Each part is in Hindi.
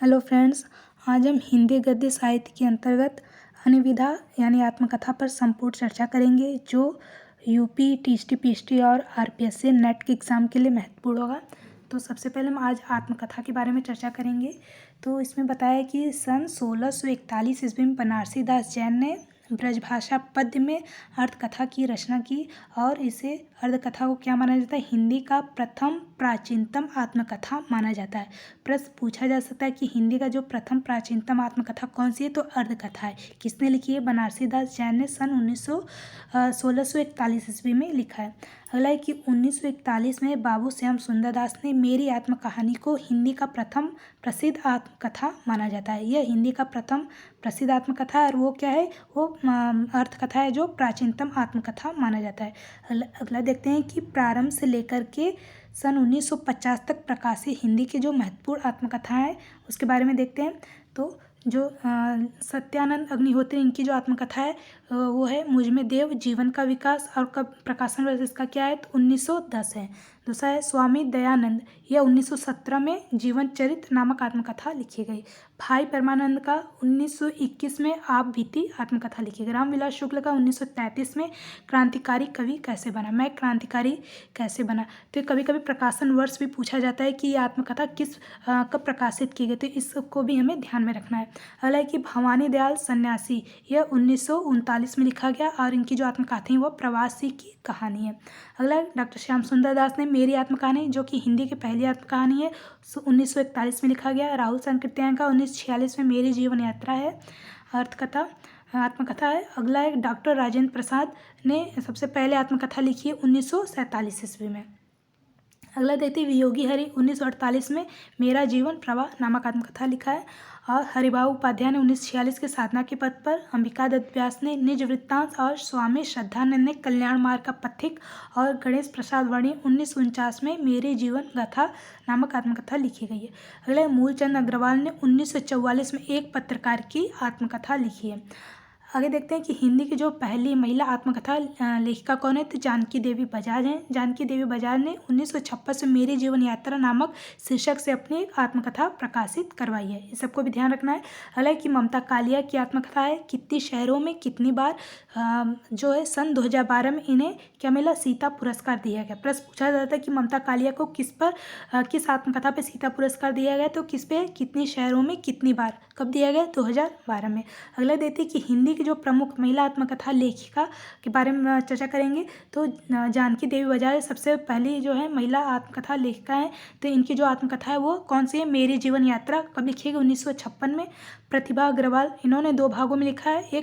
हेलो फ्रेंड्स, आज हम हिंदी गद्य साहित्य के अंतर्गत अनिविदा यानी आत्मकथा पर संपूर्ण चर्चा करेंगे जो यूपी, टीएसटी, पीएसटी और आरपीएससी नेट के एग्ज़ाम के लिए महत्वपूर्ण होगा। तो सबसे पहले हम आज आत्मकथा के बारे में चर्चा करेंगे। तो इसमें बताया है कि सन 1641 ईस्वी में बनारसी दास जैन ने ब्रजभाषा पद्य में अर्थकथा की रचना की और इसे अर्धकथा को क्या माना जाता है, हिंदी का प्रथम प्राचीनतम आत्मकथा माना जाता है। प्रश्न पूछा जा सकता है कि हिंदी का जो प्रथम प्राचीनतम आत्मकथा कौन सी है, तो अर्धकथा है। किसने लिखी है? बनारसी दास जैन ने सन 1641 ईस्वी में लिखा है। अगला है कि 1941 में बाबू श्याम सुंदर दास ने मेरी आत्मकहानी को हिंदी का प्रथम प्रसिद्ध आत्मकथा माना जाता है। यह हिंदी का प्रथम प्रसिद्ध आत्मकथा है और वो क्या है, वो अर्थकथा है जो प्राचीनतम आत्मकथा माना जाता है। अगला देखते हैं कि प्रारंभ से लेकर के सन 1950 तक प्रकाशित हिंदी के जो महत्वपूर्ण आत्मकथा है उसके बारे में देखते हैं। तो जो सत्यानंद अग्निहोत्री इनकी जो आत्मकथा है वो है मुझ में देव, जीवन का विकास, और कब प्रकाशन वर्ष इसका क्या है, तो 1910 है। दूसरा है स्वामी दयानंद, यह 1917 में जीवन चरित्र नामक आत्मकथा लिखी गई। भाई परमानंद का 1921 में आप बीती आत्मकथा लिखी गई। रामविलास शुक्ल का 1933 में क्रांतिकारी कवि कैसे बना, मैं क्रांतिकारी कैसे बना। तो कभी कभी प्रकाशन वर्ष भी पूछा जाता है कि ये आत्मकथा किस कब प्रकाशित की गई, तो इसको भी हमें ध्यान में रखना है। अगला है कि भवानी दयाल सन्यासी, यह 1939 में लिखा गया और इनकी जो आत्मकथा है वो प्रवासी की कहानी है। अगला डॉक्टर श्याम सुंदर दास ने मेरी आत्मकहानी, जो कि हिंदी की पहली आत्मकहानी है, 1941 में लिखा गया। राहुल संकृत्यायन का 1946 में मेरी जीवन यात्रा है, अर्थकथा आत्मकथा है। अगला है डॉक्टर राजेंद्र प्रसाद ने सबसे पहले आत्मकथा लिखी है 1947 ईस्वी में। अगला देखते हैं वियोगी हरि, 1948 में मेरा जीवन प्रवाह नामक आत्मकथा लिखा है। और हरिबाबू उपाध्याय ने 1946 के साधना के पथ पर, अंबिका दत्त व्यास ने निज वृत्तांत और स्वामी श्रद्धानंद ने कल्याण मार्ग का पथिक, और गणेश प्रसाद वर्णी 1949 में मेरे जीवन गाथा नामक आत्मकथा लिखी गई है। अगला मूलचंद अग्रवाल ने 1944 में एक पत्रकार की आत्मकथा लिखी है। आगे देखते हैं कि हिंदी की जो पहली महिला आत्मकथा लेखिका कौन है, तो जानकी देवी बजाज हैं। जानकी देवी बजाज ने 1956 में मेरी जीवन यात्रा नामक शीर्षक से अपनी एक आत्मकथा प्रकाशित करवाई है। इस सबको भी ध्यान रखना है। अगला कि ममता कालिया की आत्मकथा है कितनी शहरों में कितनी बार, जो है सन 2012 में इन्हें क्या मिला, सीता पुरस्कार दिया गया। प्रश्न पूछा जाता है कि ममता कालिया को किस आत्मकथा पर सीता पुरस्कार दिया गया, तो किस पे, कितनी शहरों में कितनी बार, कब दिया गया, 2012 में। अगला देखते हैं कि हिंदी की जो प्रमुख महिला आत्मकथा लेखिका के बारे में चर्चा करेंगे। तो जानकी देवी बजाज सबसे पहली जो है महिला आत्मकथा लेखिका है। तो इनकी जो आत्मकथा है वो कौन सी है, मेरी जीवन यात्रा, कब लिखी गई, 1956 में। प्रतिभा अग्रवाल, इन्होंने 2 भागों में लिखा है।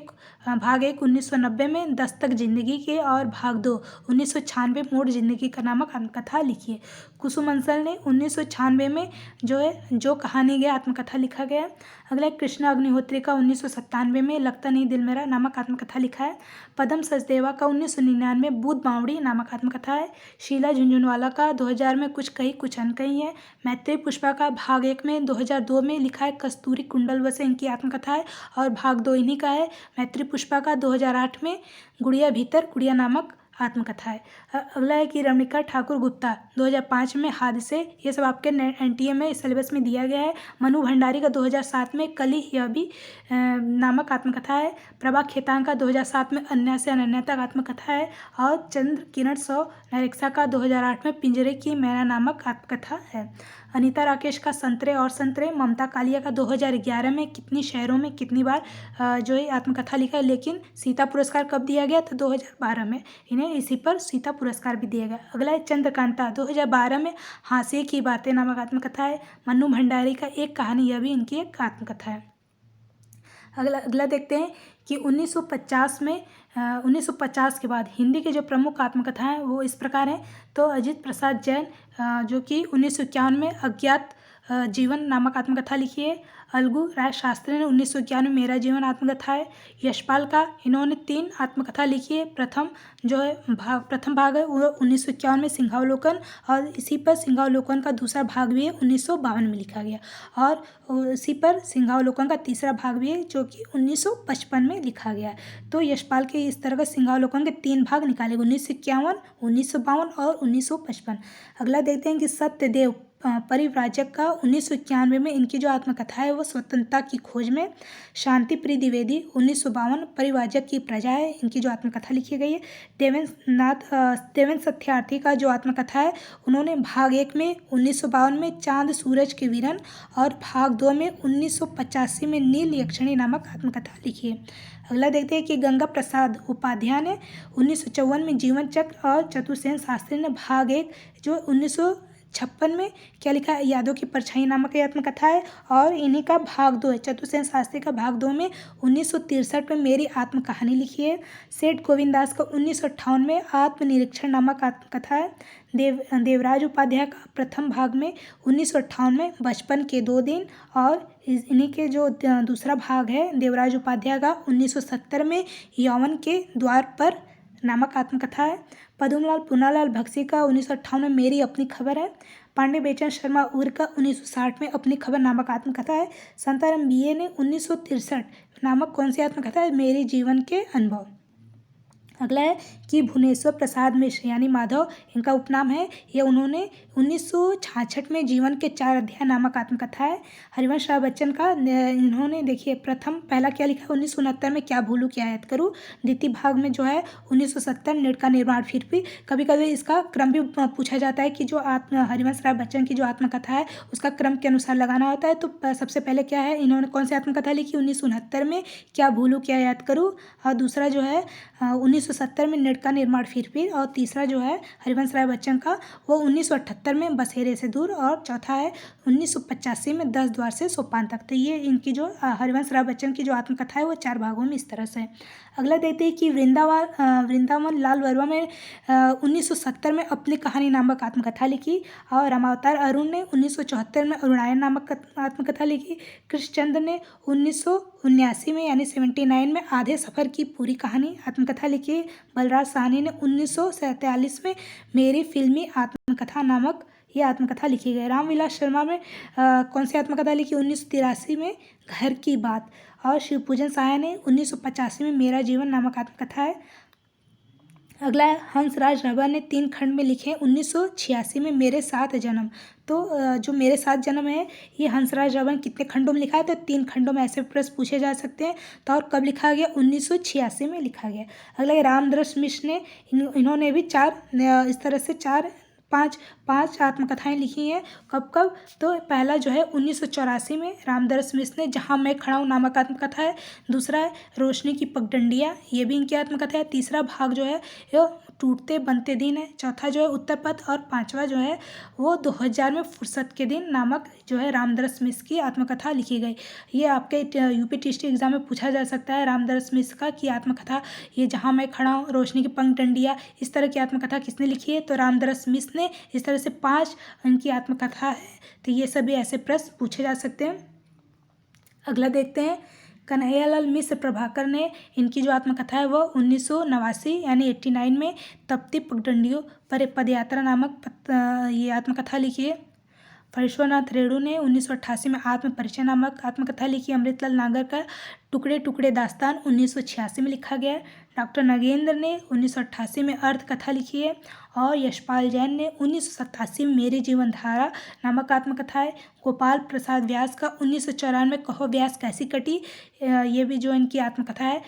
भाग 1 1990 में दस्तक जिंदगी के, और भाग 2 1996 मोड़ जिंदगी का नामक आत्मकथा लिखी है। कुसुम अंसल ने 1996 में जो है जो कहानी गया आत्मकथा लिखा गया। अगला कृष्णा अग्निहोत्री का 1997 में लगता नहीं दिल मेरा नामक आत्मकथा लिखा है। पदम सचदेवा का 1999 बूंद बावड़ी नामक आत्मकथा है। शीला झुंझुनवाला का 2000 में कुछ कही कुछ अनकही है। मैत्री पुष्पा का भाग 1 में 2002 में लिखा है कस्तूरी कुंडल वसे इनकी आत्मकथा है, और भाग 2 इन्हीं का है। मैत्री पुष्पा का 2008 में गुड़िया भीतर गुड़िया नामक आत्मकथा है। अगला है कि रमणिका ठाकुर गुप्ता 2005 में हादसे, ये सब आपके एनटीए में सिलेबस में दिया गया है। मनु भंडारी का 2007 में कली, यह भी नामक आत्मकथा है। प्रभा खेतान का 2007 में अन्या से अनन्या तक आत्मकथा है। और चंद्र किरण सौ नरेक्सा का 2008 में पिंजरे की मैना नामक आत्मकथा है। अनीता राकेश का संतरे और संतरे। ममता कालिया का 2011 में कितनी शहरों में कितनी बार, जो है आत्मकथा लिखा है। लेकिन सीता पुरस्कार कब दिया गया, तो 2012 में इन्हें इसी पर सीता पुरस्कार भी दिया गया। अगला है चंद्रकांता, 2012 में हास्य की बातें नामक आत्मकथा है। मन्नू भंडारी का एक कहानी, यह भी इनकी एक आत्मकथा है। अगला देखते हैं कि 1950 के बाद हिंदी के जो प्रमुख आत्मकथा हैं वो इस प्रकार हैं। तो अजित प्रसाद जैन, जो कि 1951 में अज्ञात जीवन नामक आत्मकथा लिखी है। अलगू राय शास्त्री ने 1991 में मेरा जीवन आत्मकथा है। यशपाल का, इन्होंने 3 आत्मकथा लिखी है। प्रथम भाग है वो 1951 में सिंहावलोकन, और इसी पर सिंहावलोकन का दूसरा भाग भी है 1952 में लिखा गया। और इसी पर सिंहावलोकन का तीसरा भाग भी है जो कि 1955 में लिखा गया है। तो यशपाल के इस तरह का सिंहावलोकन के 3 भाग निकाले, 1951, 1952 और 1955। अगला देखते हैं कि सत्यदेव परिव्राजक का 1991 में इनकी जो आत्मकथा है वो स्वतंत्रता की खोज में। शांति प्रिय द्विवेदी 1952 परिव्राजक की प्रजा है, इनकी जो आत्मकथा लिखी गई है। देवेंद्र सत्यार्थी का जो आत्मकथा है उन्होंने भाग 1 में 1952 में चांद सूरज के विरन और भाग 2 में 1985 में नील यक्षिणी नामक आत्मकथा लिखी है। अगला देखते हैं कि गंगा प्रसाद उपाध्याय ने 1954 में जीवन चक्र और चतुर्सेन शास्त्री ने भाग 1 जो 1956 में क्या लिखा है, यादों की परछाई नामक आत्मकथा है। और इन्हीं का भाग 2 है, चतुर्सेन शास्त्री का भाग 2 में 1963 में मेरी आत्मकहानी लिखी है। सेठ गोविंद दास का 1958 में आत्मनिरीक्षण नामक आत्मकथा है। देवराज उपाध्याय का प्रथम भाग में 1958 में बचपन के 2 दिन। और इन्हीं के जो दूसरा भाग है देवराज उपाध्याय का 1970 में यौवन के द्वार पर नामक आत्मकथा है। पद्मलाल पूनालाल बख्शी का 1958 में मेरी अपनी खबर है। पांडे बेचन शर्मा उर का 1960 में अपनी खबर नामक आत्मकथा है। शांताराम बीए ने 1963 नामक कौन सी आत्मकथा है, मेरे जीवन के अनुभव। अगला है कि भुवनेश्वर प्रसाद मिश्र यानी माधव इनका उपनाम है। ये उन्होंने 1966 में जीवन के 4 अध्याय नामक आत्मकथा है। हरिवंश राय बच्चन का इन्होंने देखिए पहला क्या लिखा है 1969 में क्या भूलूं क्या याद करूं। द्वितीय भाग में जो है 1970 नेट का निर्माण फिर भी। कभी कभी इसका क्रम भी पूछा जाता है कि जो हरिवंश राय बच्चन की जो आत्मकथा है उसका क्रम के अनुसार लगाना होता है। तो सबसे पहले क्या है, इन्होंने कौन सी आत्मकथा लिखी 1969 में क्या भूलूं क्या याद करूं। और दूसरा जो है 1970 में नेट का निर्माण फिर। और तीसरा जो है हरिवंश राय बच्चन का वो 1978 में बसेरे से दूर। और चौथा है 1985 में 10 द्वार से सोपान तक। तो ये इनकी जो हरिवंश राय बच्चन की जो आत्मकथा है वो 4 भागों में इस तरह से है। अगला देखते हैं कि वृंदावन लाल वर्मा में 1970 में अपनी कहानी नामक आत्मकथा लिखी। और रामावतार अरुण ने 1974 में अरुणायन नामक आत्मकथा लिखी। कृष्णचंद्र ने 1979 में यानी 79 में आधे सफ़र की पूरी कहानी आत्मकथा लिखी। बलराज साहनी ने 1947 में मेरी फिल्मी आत्मकथा नामक ये आत्मकथा लिखी गई। रामविलास शर्मा में कौन सी आत्मकथा लिखी 1983 में घर की बात। और शिवपूजन साय ने 1985 में मेरा जीवन नामक आत्मकथा है। अगला है हंसराज रबर ने 3 खंड में लिखे 1986 में मेरे 7 जन्म। तो जो मेरे 7 जन्म है ये हंसराज रबर ने कितने खंडों में लिखा है, तो 3 खंडों में ऐसे प्रश्न पूछे जा सकते हैं। तो और कब लिखा गया 1986 में लिखा गया। अगला है रामदरस मिश्र ने इन्होंने भी 4 इस तरह से 5 आत्मकथाएं लिखी हैं। कब तो पहला जो है 1984 में रामदरस मिश्र ने जहाँ मैं खड़ा हूँ नामक आत्मकथा है। दूसरा है रोशनी की पगडंडियाँ, ये भी इनकी आत्मकथा है। तीसरा भाग जो है ये टूटते बनते दिन है। चौथा जो है उत्तर पथ। और 5वां जो है वो 2000 में फुर्सत के दिन नामक जो है रामदरस मिश्र की आत्मकथा लिखी गई। ये आपके यूपी टीएसटी एग्जाम में पूछा जा सकता है रामदरस मिश्र का की आत्मकथा ये जहाँ मैं खड़ा हूँ, रोशनी की पगडंडियाँ, इस तरह की आत्मकथा किसने लिखी है, तो रामदरस मिश्र ने। इस तरह से 5 इनकी आत्मकथा है। तो ये सभी ऐसे प्रश्न पूछे जा सकते हैं। अगला देखते हैं कन्हैयालाल मिश्र प्रभाकर ने इनकी जो आत्मकथा है वो 1989 यानी 89 में तपती पगडंडियों पर पदयात्रा नामक ये आत्मकथा लिखी है। फरेश्वरनाथ रेणु ने 1988 में आत्म परिचय नामक आत्मकथा लिखी। अमृतलाल नागर का टुकड़े टुकड़े दास्तान 1986 में लिखा गया। डॉक्टर नगेंद्र ने 1988 में अर्थ कथा लिखी है। और यशपाल जैन ने 1987 में मेरी जीवन धारा नामक आत्मकथा है। गोपाल प्रसाद व्यास का 1994 में कहो व्यास कैसी कटी, ये भी जो इनकी आत्मकथा है।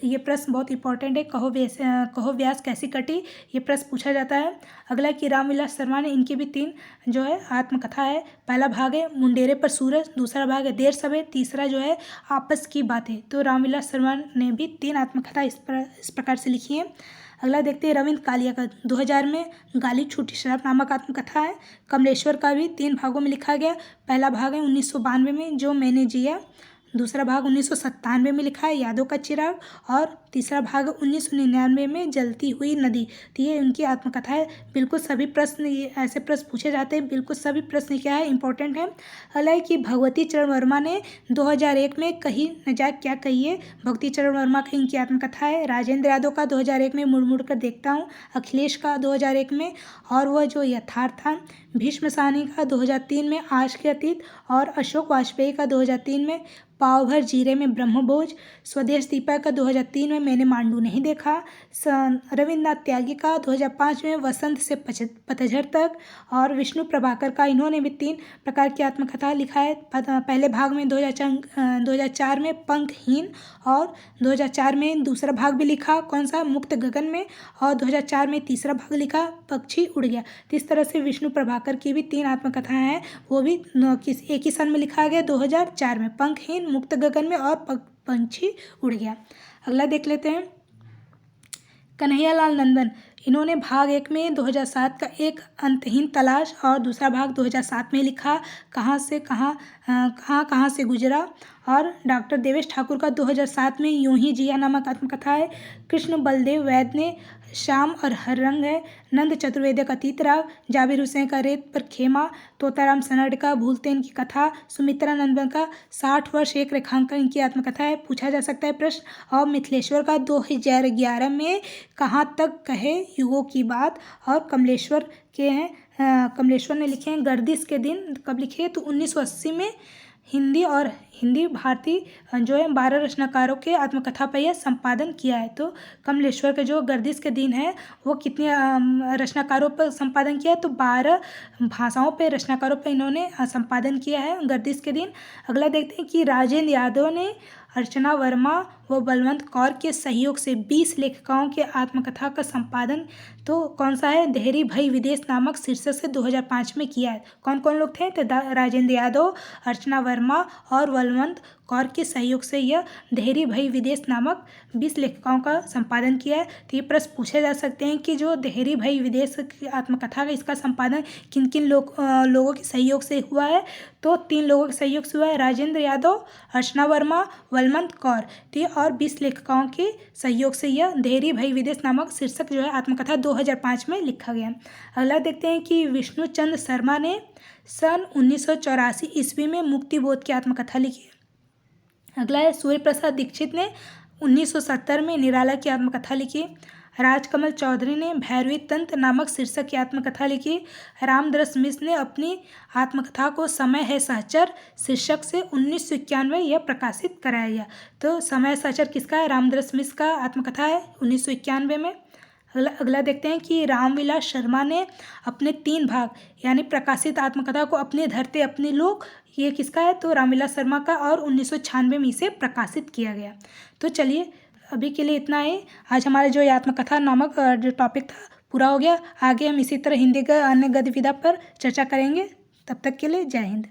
ये प्रश्न बहुत इंपॉर्टेंट है, कहो व्यास कैसी कटी, ये प्रश्न पूछा जाता है। अगला कि रामविलास शर्मा ने इनकी भी 3 जो है आत्मकथा है। पहला भाग है मुंडेरे पर सूरज, दूसरा भाग है देर सवेर, तीसरा जो है आपस की बातें। तो रामविलास शर्मा ने भी 3 आत्मकथा इस प्रकार से लिखी है। अगला देखते हैं रविंद्र कालिया का 2000 में गाली छूटी शराब नामक आत्मकथा है। कमलेश्वर का भी 3 भागों में लिखा गया। पहला भाग है 1992 में जो मैंने जिया, दूसरा भाग 1997 में लिखा है यादों का चिराग, और तीसरा भाग 1999 में जलती हुई नदी। तो ये उनकी आत्मकथा है। बिल्कुल सभी प्रश्न ये ऐसे प्रश्न पूछे जाते हैं, बिल्कुल सभी प्रश्न क्या है इंपॉर्टेंट है। हालांकि भगवती चरण वर्मा ने 2001 में कही न जा क्या कहिए, भगवती चरण वर्मा की इनकी आत्मकथा है। राजेंद्र यादव का 2001 में मुड़ मुड़ कर देखता हूँ, अखिलेश का 2001 में और वह जो यथार्थ था, भीष्म साहनी का 2003 में आज के अतीत, और अशोक वाजपेयी का 2003 में पाव भर जीरे में ब्रह्मभोज, स्वदेश दीपक का 2003 में मैंने मांडू नहीं देखा, रविन्द्रनाथ त्यागी का 2005 में वसंत से पतझड़ तक, और विष्णु प्रभाकर का इन्होंने भी 3 प्रकार की आत्मकथा लिखा है। पहले भाग में 2004 में पंखहीन, और 2004 में दूसरा भाग भी लिखा, कौन सा, मुक्त गगन में, और 2004 में तीसरा भाग लिखा, पक्षी उड़ गया। तो इस तरह से विष्णु प्रभाकर की भी 3 आत्मकथाएं हैं, वो भी एक ही सन में लिखा गया 2004 में, पंखहीन, मुक्त गगन में और पंछी उड़ गया। अगला देख लेते हैं, कन्हैयालाल नंदन, इन्होंने भाग 1 में 2007 का एक अंतहीन तलाश और दूसरा भाग 2007 में लिखा, कहाँ से गुजरा। और डॉक्टर देवेश ठाकुर का 2007 में यूं ही जिया नामक आत्मकथा है। कृष्ण बलदेव वैद्य ने शाम और हर रंग है। नंद चतुर्वेदी का अतीत राग, जाबिर हुसैन का रेत पर खेमा, तोताराम सनड का भूलते इनकी कथा, सुमित्रा नंदन का 60 वर्ष एक रेखांकन इनकी आत्मकथा है। पूछा जा सकता है प्रश्न। और मिथिलेश्वर का 2011 में कहाँ तक कहे युगों की बात, और कमलेश्वर के हैं, कमलेश्वर ने लिखे हैं गर्दिश के दिन, कब लिखे, तो 1980 में। हिंदी भारतीय जो है 12 रचनाकारों के आत्मकथा पर यह संपादन किया है। तो कमलेश्वर के जो गर्दिश के दिन है वो कितने रचनाकारों पर संपादन किया है, तो 12 भाषाओं पे रचनाकारों पर इन्होंने संपादन किया है गर्दिश के दिन। अगला देखते हैं कि राजेंद्र यादव ने अर्चना वर्मा व बलवंत कौर के सहयोग से 20 लेखिकाओं के आत्मकथा का संपादन तो कौन सा है, देहरी भई विदेश नामक शीर्षक से 2005 में किया है। कौन कौन लोग थे, तो राजेंद्र यादव, अर्चना वर्मा और बलवंत कौर के सहयोग से यह देहरी भई विदेश नामक 20 लेखिकाओं का संपादन किया है। तो ये प्रश्न पूछे जा सकते हैं कि जो देहरी भई विदेश की आत्मकथा का इसका संपादन किन किन लोगों के सहयोग से हुआ है, तो 3 लोगों के सहयोग से हुआ है, राजेंद्र यादव, अर्चना वर्मा, बलवंत कौर, तो और 20 लेखिकाओं के सहयोग से यह देहरी भई विदेश नामक शीर्षक जो है आत्मकथा 2005 में लिखा गया। अगला देखते हैं कि विष्णु चंद्र शर्मा ने सन 1984 ईस्वी में मुक्तिबोध की आत्मकथा लिखी। अगला है सूर्य प्रसाद दीक्षित ने 1970 में निराला की आत्मकथा लिखी। राजकमल चौधरी ने भैरवी तंत्र नामक शीर्षक की आत्मकथा लिखी। रामदरस मिश्र ने अपनी आत्मकथा को समय है सहचर शीर्षक से 1991 यह प्रकाशित कराया गया। तो समय सहचर किसका है, रामदरस मिश्र का आत्मकथा है 1991 में। अगला देखते हैं कि रामविलास शर्मा ने अपने 3 भाग यानी प्रकाशित आत्मकथा को अपने धरते अपने लोग, ये किसका है, तो रामविलास शर्मा का, और 1996 में इसे प्रकाशित किया गया। तो चलिए अभी के लिए इतना ही। आज हमारा जो आत्मकथा नामक जो टॉपिक था पूरा हो गया। आगे हम इसी तरह हिंदी का अन्य गतिविधि पर चर्चा करेंगे। तब तक के लिए जय हिंद।